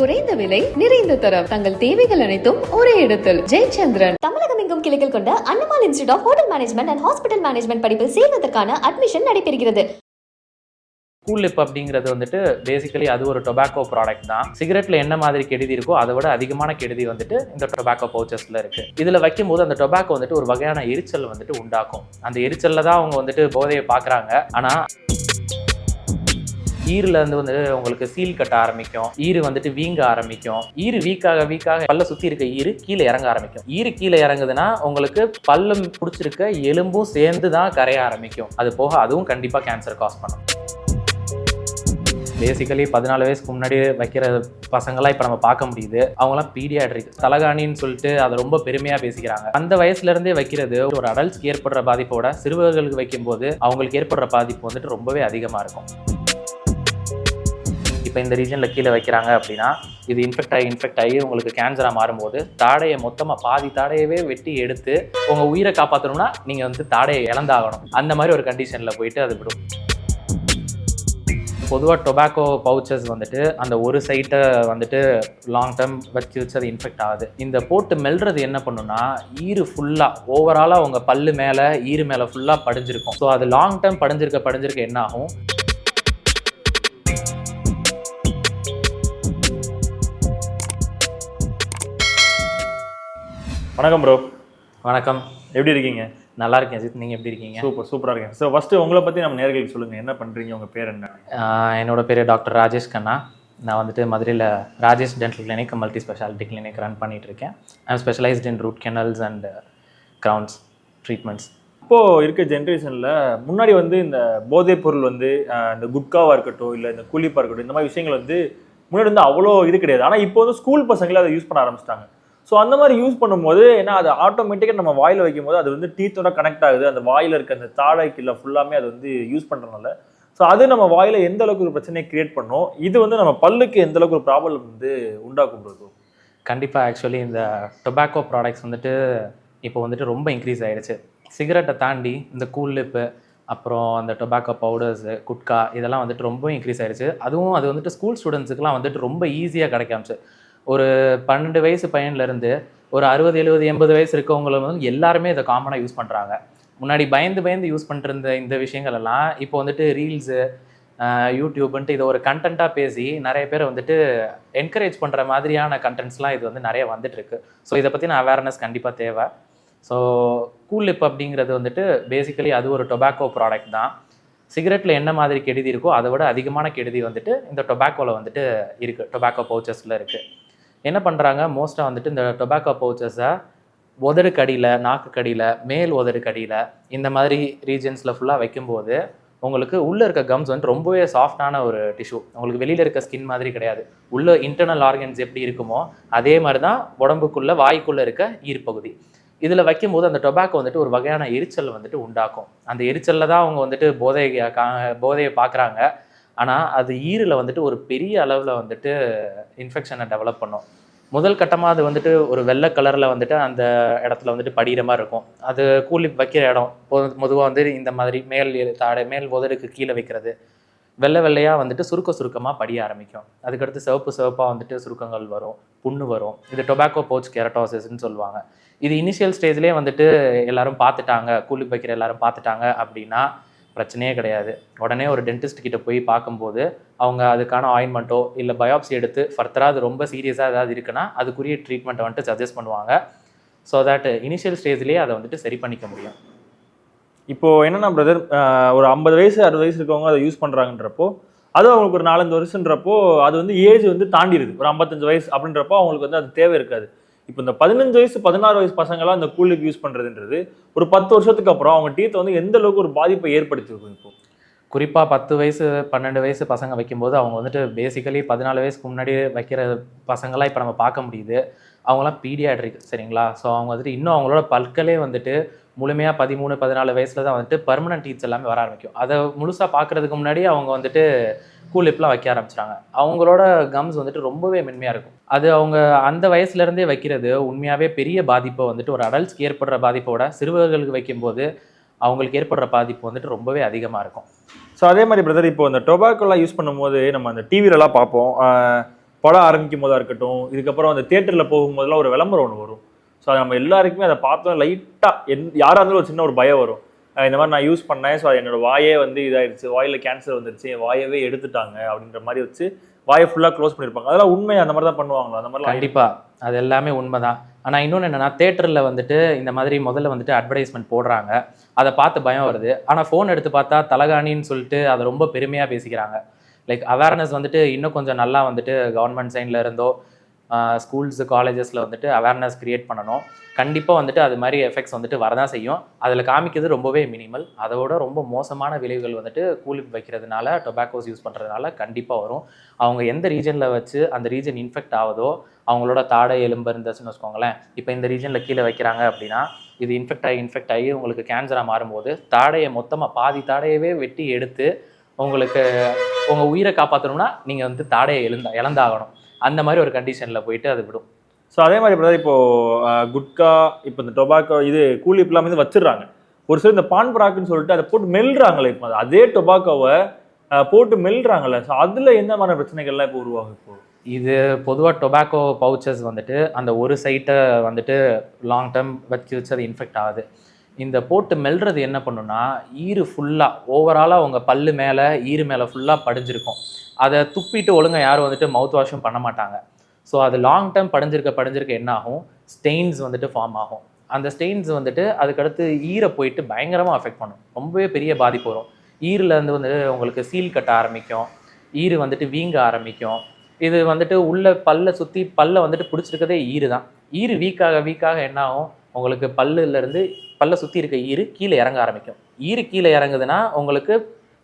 குறைந்த விலை நிறைந்த தரம் தங்கள் தேவைகள் அனைத்தும் ஒரே இடத்தில் ஜெயச்சந்திரன். தமிழகம் எங்கும் கிளைகள் கொண்ட Annamal institute of hotel management and hospital management படிப்பில் சேர்வதற்கான அட்மிஷன் நடைபெறுகிறது. கூலிப் அப்படிங்கிறது வந்துட்டு பேசிக்கலி அது ஒரு டொபாக்கோ ப்ராடக்ட் தான். சிகரெட்ல என்ன மாதிரி கெடுதி இருக்கோ அதை விட அதிகமான கெடுதி வந்துட்டு இந்த டொபாக்கோ பவுச்சஸ்ல இருக்கு. இதுல வைக்கும் போது அந்த டொபாக்கோ வந்துட்டு ஒரு வகையான எரிச்சல் வந்துட்டு உண்டாக்கும். அந்த எரிச்சல்ல தான் அவங்க வந்துட்டு போதையை பாக்குறாங்க. ஆனா ஈரில் வந்து உங்களுக்கு சீல் கட்ட ஆரம்பிக்கும், ஈரு வந்துட்டு வீங்க ஆரம்பிக்கும். ஈரு வீக்காக பல்ல சுத்தி இருக்க ஈரு கீழே இறங்க ஆரம்பிக்கும். ஈரு கீழே இறங்குதுன்னா உங்களுக்கு பல்லம் பிடிச்சிருக்க எலும்பும் சேர்ந்து தான் கரைய ஆரம்பிக்கும். அது போக அதுவும் கண்டிப்பா கேன்சர் காஸ் பண்ணும். பேசிக்கலி 14 வயசுக்கு முன்னாடி வைக்கிற பசங்களாம் இப்போ நம்ம பார்க்க முடியுது. அவங்களாம் பீடியாட்ரிக் தலகாணின்னு சொல்லிட்டு அதை ரொம்ப பெருமையாக பேசிக்கிறாங்க. அந்த வயசுல இருந்தே வைக்கிறது ஒரு அடல்ட்ஸ்க்கு ஏற்படுற பாதிப்போட சிறுவர்களுக்கு வைக்கும்போது அவங்களுக்கு ஏற்படுற பாதிப்பு வந்துட்டு ரொம்பவே அதிகமாக இருக்கும். இப்போ இந்த ரீஜனில் கீழே வைக்கிறாங்க அப்படின்னா இது இன்ஃபெக்ட் ஆகி உங்களுக்கு கேன்சராக மாறும்போது தாடையை மொத்தமாக பாதி தாடையவே வெட்டி எடுத்து உங்கள் உயிரை காப்பாற்றணும்னா நீங்கள் வந்து தாடையை இழந்தாகணும். அந்த மாதிரி ஒரு கண்டிஷனில் போயிட்டு அது விடும். பொதுவாக டொபாக்கோ பவுச்சஸ் வந்துட்டு அந்த ஒரு சைட்டை வந்துட்டு லாங் டேர்ம் வச்சு அது இன்ஃபெக்ட் ஆகுது. இந்த போட்டு மெல்றது என்ன பண்ணுன்னா ஈரு ஃபுல்லாக ஓவராலாக உங்கள் பல்லு மேலே ஈரு மேலே ஃபுல்லாக படிஞ்சிருக்கும். ஸோ அது லாங் டேர்ம் படிஞ்சிருக்க என்ன ஆகும், வணக்கம் ப்ரோ. வணக்கம், எப்படி இருக்கீங்க? நல்லா இருக்கேன் அஜித், நீங்கள் எப்படி இருக்கீங்க? சூப்பராக இருக்கேன். ஸோ ஃபஸ்ட்டு உங்களை பற்றி நம்ம நேர்களுக்கு சொல்லுங்கள், என்ன பண்ணுறீங்க, உங்கள் பேர் என்ன? என்னோட பேர் டாக்டர் ராஜேஷ் கண்ணா. நான் வந்துட்டு மதுரையில் Rajesh dental clinic multi speciality clinic run பண்ணிகிட்டு இருக்கேன். I am specialised in root canals and crowns treatments. இப்போது இருக்க ஜென்ரேஷனில் முன்னாடி வந்து இந்த போதைப் பொருள் வந்து இந்த குட்காவாக இருக்கட்டும் இல்லை இந்த கூலிப்பாக இருக்கட்டும், இந்த மாதிரி விஷயங்கள் வந்து முன்னாடி வந்து அவ்வளோ இது கிடையாது. ஆனால் இப்போ வந்து ஸ்கூல் பசங்களே அதை யூஸ் பண்ண ஆரம்பிச்சிட்டாங்க. ஸோ அந்த மாதிரி யூஸ் பண்ணும்போது ஏன்னா அது ஆட்டோமேட்டிக்காக நம்ம வாயில் வைக்கும்போது அது வந்து டீத்தோட கனெக்ட் ஆகுது. அந்த வாயில் இருக்க அந்த தாடைக்குள்ள ஃபுல்லாமே அது வந்து யூஸ் பண்ணுறதுனால ஸோ அது நம்ம வாயில் எந்த அளவுக்கு ஒரு பிரச்சனையை கிரியேட் பண்ணோம், இது வந்து நம்ம பல்லுக்கு எந்த அளவுக்கு ஒரு ப்ராப்ளம் வந்து உண்டாக்குறது. கண்டிப்பாக ஆக்சுவலி இந்த டொபாக்கோ ப்ராடக்ட்ஸ் வந்துட்டு இப்போ வந்துட்டு ரொம்ப இன்க்ரீஸ் ஆகிடுச்சு. சிகரெட்டை தாண்டி இந்த கூல்லிப்பு அப்புறம் அந்த டொபாக்கோ பவுடர்ஸு குட்கா இதெல்லாம் வந்துட்டு ரொம்ப இன்க்ரீஸ் ஆகிடுச்சு. அதுவும் அது வந்துட்டு ஸ்கூல் ஸ்டூடெண்ட்ஸுக்குலாம் வந்துட்டு ரொம்ப ஈஸியாக கிடைக்காமச்சு. ஒரு 12 வயசு பையன்லேருந்து ஒரு 60, 70, 80 வயசு இருக்கவங்களும் வந்து எல்லாருமே இதை காமனாக யூஸ் பண்ணுறாங்க. முன்னாடி பயந்து யூஸ் பண்ணிருந்த இந்த விஷயங்கள் எல்லாம் இப்போ வந்துட்டு ரீல்ஸு யூடியூப்ன்ட்டு இதை ஒரு கண்டென்ட்டாக பேசி நிறைய பேர் வந்துட்டு என்கரேஜ் பண்ணுற மாதிரியான கண்டென்ட்ஸ்லாம் இது வந்து நிறைய வந்துட்டுருக்கு. ஸோ இதை பற்றின அவேர்னஸ் கண்டிப்பாக தேவை. ஸோ கூலிப் அப்படிங்கிறது வந்துட்டு பேசிக்கலி அது ஒரு டொபாக்கோ ப்ராடக்ட் தான். சிகரெட்டில் என்ன மாதிரி கெடுதி இருக்கோ அதை விட அதிகமான கெடுதி வந்துட்டு இந்த டொபாக்கோவில் வந்துட்டு இருக்குது, டொபாக்கோ பவுச்சஸில் இருக்குது. என்ன பண்ணுறாங்க, மோஸ்ட்டாக வந்துட்டு இந்த டொபாக்கோ பவுச்சஸை உதடு கடியில், நாக்கு கடியில், மேல் உதடு கடியில் இந்த மாதிரி ரீஜன்ஸில் ஃபுல்லாக வைக்கும்போது உங்களுக்கு உள்ளே இருக்க கம்ஸ் வந்து ரொம்பவே சாஃப்டான ஒரு டிஷ்யூ. உங்களுக்கு வெளியில் இருக்க ஸ்கின் மாதிரி கிடையாது. உள்ள இன்டர்னல் ஆர்கன்ஸ் எப்படி இருக்குமோ அதே மாதிரி தான் உடம்புக்குள்ளே வாய்க்குள்ளே இருக்க ஈர்ப்பகுதி. இதில் வைக்கும்போது அந்த டொபாக்கோ வந்துட்டு ஒரு வகையான எரிச்சல் வந்துட்டு உண்டாக்கும். அந்த எரிச்சலில் தான் அவங்க வந்துட்டு போதையை பார்க்குறாங்க. ஆனால் அது ஈரில் வந்துட்டு ஒரு பெரிய அளவில் வந்துட்டு இன்ஃபெக்ஷனை டெவலப் பண்ணும். முதல் கட்டமாக அது வந்துட்டு ஒரு வெள்ளை கலரில் வந்துட்டு அந்த இடத்துல வந்துட்டு படிகிற மாதிரி இருக்கும். அது கூலிப் வைக்கிற இடம் பொதுவாக வந்து இந்த மாதிரி மேல் உதடுக்கு கீழே வைக்கிறது வெள்ளையாக வந்துட்டு சுருக்கமாக படிய ஆரம்பிக்கும். அதுக்கடுத்து சிவப்பாக வந்துட்டு சுருக்கங்கள் வரும், புண்ணு வரும். இது டொபாக்கோ பவுச் கெரட்டோசிஸ்ன்னு சொல்லுவாங்க. இது இனிஷியல் ஸ்டேஜ்லேயே வந்துட்டு எல்லாரும் பார்த்துட்டாங்க, கூலிப் வைக்கிற எல்லாரும் பார்த்துட்டாங்க அப்படின்னா பிரச்சனையே கிடையாது. உடனே ஒரு டென்டிஸ்ட் கிட்ட போய் பார்க்கும்போது அவங்க அதுக்கான ஆயின்மெண்ட்டோ இல்லை பயாப்சி எடுத்து ஃபர்தராக அது ரொம்ப சீரியஸாக ஏதாவது இருக்குன்னா அதுக்குரிய ட்ரீட்மெண்ட்டை வந்துட்டு சஜஸ்ட் பண்ணுவாங்க. ஸோ தட் இனிஷியல் ஸ்டேஜ்லேயே அதை வந்துட்டு சரி பண்ணிக்க முடியும். இப்போது என்னென்னா பிரதர், ஒரு 50 வயசு 60 வயசு இருக்கவங்க அதை யூஸ் பண்ணுறாங்கன்றப்போ அது அவங்களுக்கு ஒரு 4-5 வருஷன்றப்போ அது வந்து ஏஜ் வந்து தாண்டிடுது. ஒரு 55 வயசு அப்படின்றப்போ அவங்களுக்கு வந்து அது தேவை இருக்காது. இப்போ இந்த 15 வயசு 16 வயசு பசங்களாம் இந்த கூலிப் யூஸ் பண்ணுறதுன்றது ஒரு 10 வருஷத்துக்கு அப்புறம் அவங்க டீத்தை வந்து எந்த அளவுக்கு ஒரு பாதிப்பை ஏற்படுத்திருக்கும். இப்போ குறிப்பாக 10 வயசு 12 வயசு பசங்க வைக்கும்போது அவங்க வந்துட்டு பேசிக்கலி 14 வயசுக்கு முன்னாடி வைக்கிற பசங்களாம் இப்போ நம்ம பார்க்க முடியுது. அவங்களாம் பீடியாட்ரிக், சரிங்களா? ஸோ அவங்க வந்துட்டு இன்னும் அவங்களோட பற்களே வந்துட்டு முழுமையாக 13, 14 வயசில் தான் வந்துட்டு பர்மனன்ட் டீத்ஸ் எல்லாமே வர ஆரம்பிக்கும். அதை முழுசாக பார்க்குறதுக்கு முன்னாடி அவங்க வந்துட்டு கூலிப்லாம் வைக்க ஆரம்பிச்சிட்டாங்க. அவங்களோட கம்ஸ் வந்துட்டு ரொம்பவே மென்மையாக இருக்கும். அது அவங்க அந்த வயசுலேருந்தே வைக்கிறது உண்மையாகவே பெரிய பாதிப்பை வந்துட்டு ஒரு அடல்ட்ஸ்க்கு ஏற்படுற பாதிப்போட சிறுவர்களுக்கு வைக்கும்போது அவங்களுக்கு ஏற்படுற பாதிப்பு வந்துட்டு ரொம்பவே அதிகமாக இருக்கும். ஸோ அதே மாதிரி பிரதர், இப்போ இந்த டொபாக்கோலாம் யூஸ் பண்ணும்போது நம்ம அந்த டிவிலலாம் பார்ப்போம், படம் ஆரம்பிக்கும் போதா இருக்கட்டும், இதுக்கப்புறம் அந்த தியேட்டரில் போகும்போதெல்லாம் ஒரு விளம்பரம் ஒன்று வரும். ஸோ நம்ம எல்லாருக்குமே அதை பார்த்தோம் லைட்டாக யாராக இருந்தாலும் ஒரு சின்ன ஒரு பயம் வரும். இந்த மாதிரி நான் யூஸ் பண்ணேன், ஸோ என்னோட வாயே வந்து இதாகிடுச்சு, வாயில் கேன்சர் வந்துருச்சு, என் வாயவே எடுத்துட்டாங்க அப்படின்ற மாதிரி வச்சு வாயை ஃபுல்லாக க்ளோஸ் பண்ணியிருப்பாங்க. அதெல்லாம் உண்மை அந்த மாதிரி தான் பண்ணுவாங்களா? அந்த மாதிரி கண்டிப்பாக அது எல்லாமே உண்மை தான். ஆனால் இன்னொன்று என்னென்னா, தேட்டரில் வந்துட்டு இந்த மாதிரி முதல்ல வந்துட்டு அட்வர்டைஸ்மெண்ட் போடுறாங்க, அதை பார்த்து பயம் வருது. ஆனால் ஃபோன் எடுத்து பார்த்தா தலகாணின்னு சொல்லிட்டு அதை ரொம்ப பெருமையாக பேசிக்கிறாங்க. லைக் அவேர்னஸ் வந்துட்டு இன்னும் கொஞ்சம் நல்லா வந்துட்டு கவர்மெண்ட் சைடில் இருந்தோ ஸ்கூல்ஸு காலேஜஸில் வந்துட்டு அவேர்னஸ் க்ரியேட் பண்ணணும். கண்டிப்பாக வந்துட்டு அது மாதிரி எஃபெக்ட்ஸ் வந்துட்டு வரதான் செய்யும். அதில் காமிக்கிறது ரொம்பவே மினிமல். அதோட ரொம்ப மோசமான விளைவுகள் வந்துட்டு கூலிப் வைக்கிறதுனால, டொபாக்கோஸ் யூஸ் பண்ணுறதுனால கண்டிப்பாக வரும். அவங்க எந்த ரீஜனில் வச்சு அந்த ரீஜன் இன்ஃபெக்ட் ஆகுதோ, அவங்களோட தாடை எலும்பு இருந்துச்சுன்னு வச்சுக்கோங்களேன், இப்போ இந்த ரீஜனில் கீழே வைக்கிறாங்க அப்படின்னா, இது இன்ஃபெக்ட் ஆகி உங்களுக்கு கேன்சராக மாறும்போது தாடையை மொத்தமாக பாதி தாடையவே வெட்டி எடுத்து உங்களுக்கு உங்கள் உயிரை காப்பாற்றணும்னா நீங்கள் வந்து தாடையை இழந்தாகணும். அந்த மாதிரி ஒரு கண்டிஷனில் போயிட்டு அது விடும். ஸோ அதே மாதிரி பிரதர், இப்போது குட்கா, இப்போ இந்த டொபாக்கோ, இது கூலிப்லாம் வந்து வச்சிடுறாங்க. ஒரு சில இந்த பான் பராக்குன்னு சொல்லிட்டு அதை போட்டு மெல்றாங்களே, இப்போ அதே டொபாக்கோவை போட்டு மெல்றாங்கல்ல, ஸோ அதில் எந்த மாதிரி பிரச்சனைகள்லாம் இப்போ உருவாகும்? இப்போ இது பொதுவாக டொபாக்கோ பவுச்சஸ் வந்துட்டு அந்த ஒரு சைட்டை வந்துட்டு லாங் டேர்ம் வச்சு அது இன்ஃபெக்ட் ஆகுது. இந்த போட்டு மெல்றது என்ன பண்ணுன்னா, ஈறு ஃபுல்லாக ஓவராலாக உங்கள் பல்லு மேலே ஈறு மேலே ஃபுல்லாக படிஞ்சிருக்கும். அதை துப்பிட்டு ஒழுங்காக யாரும் வந்துட்டு மவுத் வாஷும் பண்ண மாட்டாங்க. ஸோ அது லாங் டேர்ம் படிஞ்சிருக்க என்ன ஆகும், ஸ்டெயின்ஸ் வந்துட்டு ஃபார்ம் ஆகும். அந்த ஸ்டெயின்ஸ் வந்துட்டு அதுக்கடுத்து ஈரை போயிட்டு பயங்கரமாக அஃபெக்ட் பண்ணும். ரொம்பவே பெரிய பாதிப்பு வரும். ஈரிலேருந்து வந்துட்டு உங்களுக்கு சீல் கட்ட ஆரம்பிக்கும், ஈறு வந்துட்டு வீங்க ஆரம்பிக்கும். இது வந்துட்டு உள்ள பல்லை சுற்றி பல்லை வந்துட்டு பிடிச்சிருக்கதே ஈறு தான். ஈறு வீக்காக என்ன ஆகும், உங்களுக்கு பல்லை சுற்றி இருக்க ஈறு கீழே இறங்க ஆரம்பிக்கும். ஈறு கீழே இறங்குதுன்னா உங்களுக்கு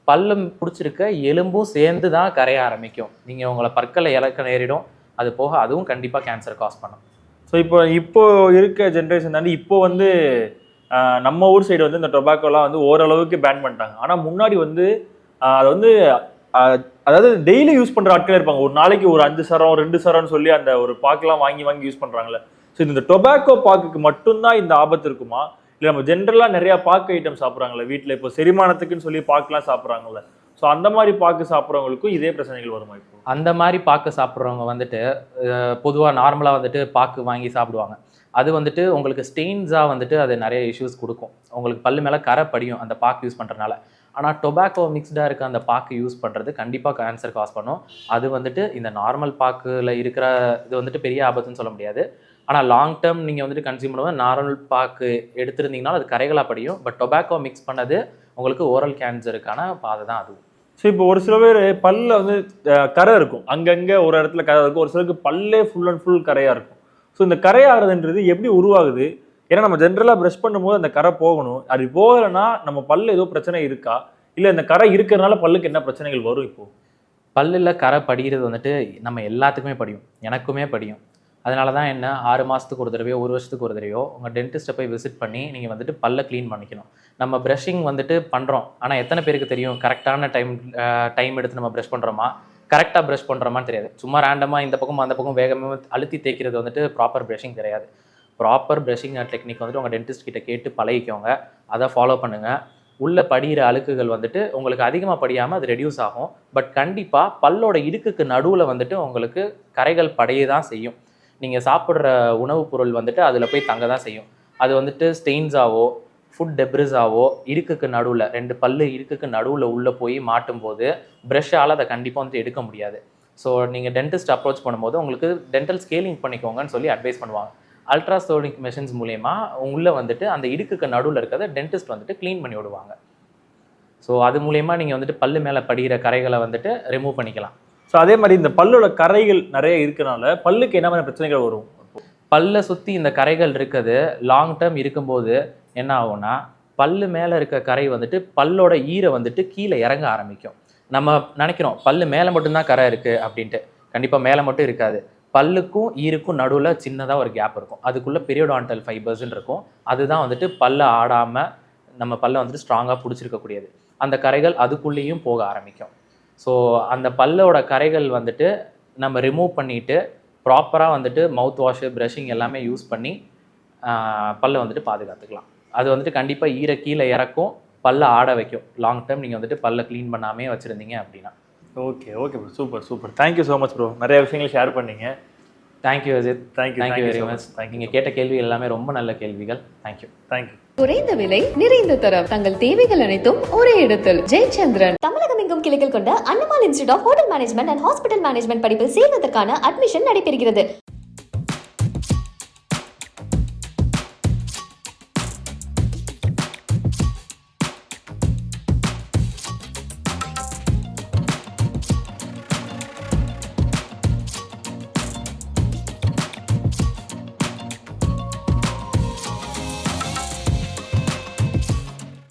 பல்லம் பிடிச்சிருக்க எலும்பும் சேர்ந்து தான் கரைய ஆரம்பிக்கும். நீங்கள் உங்களை பற்களை இழக்க நேரிடும். அது போக அதுவும் கண்டிப்பாக கேன்சர் காஸ் பண்ணும். ஸோ இப்போ இருக்க ஜென்ரேஷன் தாண்டி இப்போ வந்து நம்ம ஊர் சைடு வந்து இந்த டொபாக்கோலாம் வந்து ஓரளவுக்கு பேன் பண்ணிட்டாங்க. ஆனால் முன்னாடி வந்து அதை வந்து அதாவது டெய்லி யூஸ் பண்ணுற ஆட்களே இருப்பாங்க. ஒரு நாளைக்கு ஒரு 5 சரம் 2 சரம்னு சொல்லி அந்த ஒரு பாக்கெலாம் வாங்கி யூஸ் பண்ணுறாங்களே. ஸோ இந்த டொபாக்கோ பாக்குக்கு மட்டும்தான் இந்த ஆபத்து இருக்குமா, இல்லை நம்ம ஜென்ரலாக நிறையா பாக்கு ஐட்டம் சாப்பிட்றாங்களே வீட்டில், இப்போ செரிமானத்துக்குன்னு சொல்லி பாக்கெலாம் சாப்பிட்றாங்களே, ஸோ அந்த மாதிரி பாக்கு சாப்பிட்றவங்களுக்கும் இதே பிரச்சனைகள் வருமா? இப்போ அந்த மாதிரி பாக்கு சாப்பிட்றவங்க வந்துட்டு பொதுவாக நார்மலாக வந்துட்டு பாக்கு வாங்கி சாப்பிடுவாங்க. அது வந்துட்டு உங்களுக்கு ஸ்டெயின்ஸாக வந்துட்டு அது நிறைய இஷ்யூஸ் கொடுக்கும். உங்களுக்கு பல்லு மேலே கரை படியும் அந்த பாக்கு யூஸ் பண்ணுறதுனால. ஆனால் டொபாக்கோ மிக்ஸ்டாக இருக்க அந்த பாக்கு யூஸ் பண்ணுறது கண்டிப்பாக கேன்சர் காஸ் பண்ணும். அது வந்துட்டு இந்த நார்மல் பாக்கில் இருக்கிற இது வந்துட்டு பெரிய ஆபத்துன்னு சொல்ல முடியாது. ஆனால் லாங் டேர்ம் நீங்கள் வந்துட்டு கன்சியூம் பண்ணும்போது நார்மல் பாக்கு எடுத்துருந்தீங்கன்னா அது கரைகளாக படியும். பட் டொபாக்கோ மிக்ஸ் பண்ணது உங்களுக்கு ஓரல் கேன்சருக்கான பாதை தான் அதுவும். ஸோ இப்போ ஒரு சில பேர் பல்ல வந்து கரை இருக்கும், அங்கங்கே ஒரு இடத்துல கரை இருக்கும், ஒரு சிலருக்கு பல்லே ஃபுல் அண்ட் ஃபுல் கரையாக இருக்கும். ஸோ இந்த கரையாகிறதுன்றது எப்படி உருவாகுது? ஏன்னா நம்ம ஜென்ரலாக ப்ரஷ் பண்ணும்போது அந்த கரை போகணும். அது போகலைன்னா நம்ம பல்லு ஏதோ பிரச்சனை இருக்கா, இல்லை இந்த கரை இருக்கிறதுனால பல்லுக்கு என்ன பிரச்சனைகள் வரும்? இப்போது பல்லில் கரை படிகிறது வந்துட்டு நம்ம எல்லாத்துக்குமே படியும், எனக்குமே படியும். அதனால தான் என்ன 6 மாதத்துக்கு ஒரு தடவையோ 1 வருஷத்துக்கு ஒரு தடவையோ உங்கள் டென்டிஸ்ட்டை போய் விசிட் பண்ணி நீங்கள் வந்துட்டு பல்லை க்ளீன் பண்ணிக்கணும். நம்ம ப்ரஷிங் வந்துட்டு பண்ணுறோம், ஆனால் எத்தனை பேருக்கு தெரியும் கரெக்டான டைம் எடுத்து நம்ம ப்ரஷ் பண்ணுறோமா, கரெக்டாக ப்ரஷ் பண்ணுறோமான்னு தெரியாது. சும்மா ரேண்டமாக இந்த பக்கம் அந்த பக்கம் வேகமாக அழுத்தி தேய்க்கிறது வந்துட்டு ப்ராப்பர் ப்ரஷிங் கிடையாது. ப்ராப்பர் ப்ரஷிங் டெக்னிக் வந்துட்டு உங்கள் டென்டிஸ்ட் கிட்ட கேட்டு பழகிக்கோங்க, அதை ஃபாலோ பண்ணுங்கள். உள்ளே படிகிற அழுக்குகள் வந்துட்டு உங்களுக்கு அதிகமாக படியாமல் அது ரெடியூஸ் ஆகும். பட் கண்டிப்பாக பல்லோட இடுக்குக்கு நடுவில் வந்துட்டு உங்களுக்கு கரைகள் படைய தான் செய்யும். நீங்கள் சாப்பிட்ற உணவுப் பொருள் வந்துட்டு அதில் போய் தங்க தான் செய்யும். அது வந்துட்டு ஸ்டெயின்ஸாவோ ஃபுட் டெப்ரிஸாவோ இடுக்குக்கு நடுவில் 2 பல்லு இடுக்குக்கு நடுவில் உள்ளே போய் மாட்டும் போது ப்ரஷ்ஷால் அதை கண்டிப்பாக வந்துட்டு எடுக்க முடியாது. ஸோ நீங்கள் டென்டிஸ்ட் அப்ரோச் பண்ணும்போது உங்களுக்கு டென்டல் ஸ்கேலிங் பண்ணிக்கோங்கன்னு சொல்லி அட்வைஸ் பண்ணுவாங்க. அல்ட்ராசோனிக் மெஷின்ஸ் மூலயமா உள்ளே வந்துட்டு அந்த இடுக்குக்கு நடுவில் இருக்கிறத டென்டிஸ்ட் வந்துட்டு க்ளீன் பண்ணி விடுவாங்க. ஸோ அது மூலயமா நீங்கள் வந்துட்டு பல்லு மேலே படிகிற கரைகளை வந்துட்டு ரிமூவ் பண்ணிக்கலாம். ஸோ அதே மாதிரி இந்த பல்லோட கரைகள் நிறைய இருக்கனால பல்லுக்கு என்ன மாதிரி பிரச்சனைகள் வரும்? பல்லை சுற்றி இந்த கரைகள் இருக்குது லாங் டேர்ம் இருக்கும்போது என்ன ஆகும்னா, பல்லு மேலே இருக்க கரை வந்துட்டு பல்லோட ஈரை வந்துட்டு கீழே இறங்க ஆரம்பிக்கும். நம்ம நினைக்கிறோம் பல்லு மேலே மட்டும்தான் கரை இருக்குது அப்படின்ட்டு. கண்டிப்பாக மேலே மட்டும் இருக்காது. பல்லுக்கும் ஈருக்கும் நடுவில் சின்னதாக ஒரு கேப் இருக்கும். அதுக்குள்ளே பெரியோடான்டல் ஃபைபர்ஸ்ன்னு இருக்கும். அதுதான் வந்துட்டு பல்லை ஆடாமல் நம்ம பல்லை வந்துட்டு ஸ்ட்ராங்காக பிடிச்சிருக்கக்கூடியது. அந்த கரைகள் அதுக்குள்ளேயும் போக ஆரம்பிக்கும். ஸோ அந்த பல்லோட கரைகள் வந்துட்டு நம்ம ரிமூவ் பண்ணிவிட்டு ப்ராப்பராக வந்துட்டு மவுத் வாஷு ப்ரஷிங் எல்லாமே யூஸ் பண்ணி பல்லை வந்துட்டு பாதுகாத்துக்கலாம். அது வந்துட்டு கண்டிப்பாக ஈரை கீழே இறக்கும், பல்லை ஆட வைக்கும். லாங் டேர்ம் நீங்கள் வந்துட்டு பல்லை க்ளீன் பண்ணாமே வச்சுருந்தீங்க அப்படின்னா. Okay okay bro, super super. Thank you so much bro, நிறைய விஷயங்கள் ஷேர் பண்ணீங்க. Thank you Ajith. Thank you thank you so very much. Much. Thank you. நீங்கள் கேட்ட கேள்வி எல்லாமே ரொம்ப நல்ல கேள்விகள். தேங்க்யூ. தேங்க்யூ. குறைந்த விலை நிறைந்த தரம் தங்கள் தேவைகள் அனைத்தும் ஒரே இடத்தில். ஜெயச்சந்திரன். தமிழகம் எங்கும் கிளைகள் கொண்ட Annamal institute of hotel management and hospital management படிப்பில் சேர்வதற்கான அட்மிஷன் நடைபெறுகிறது.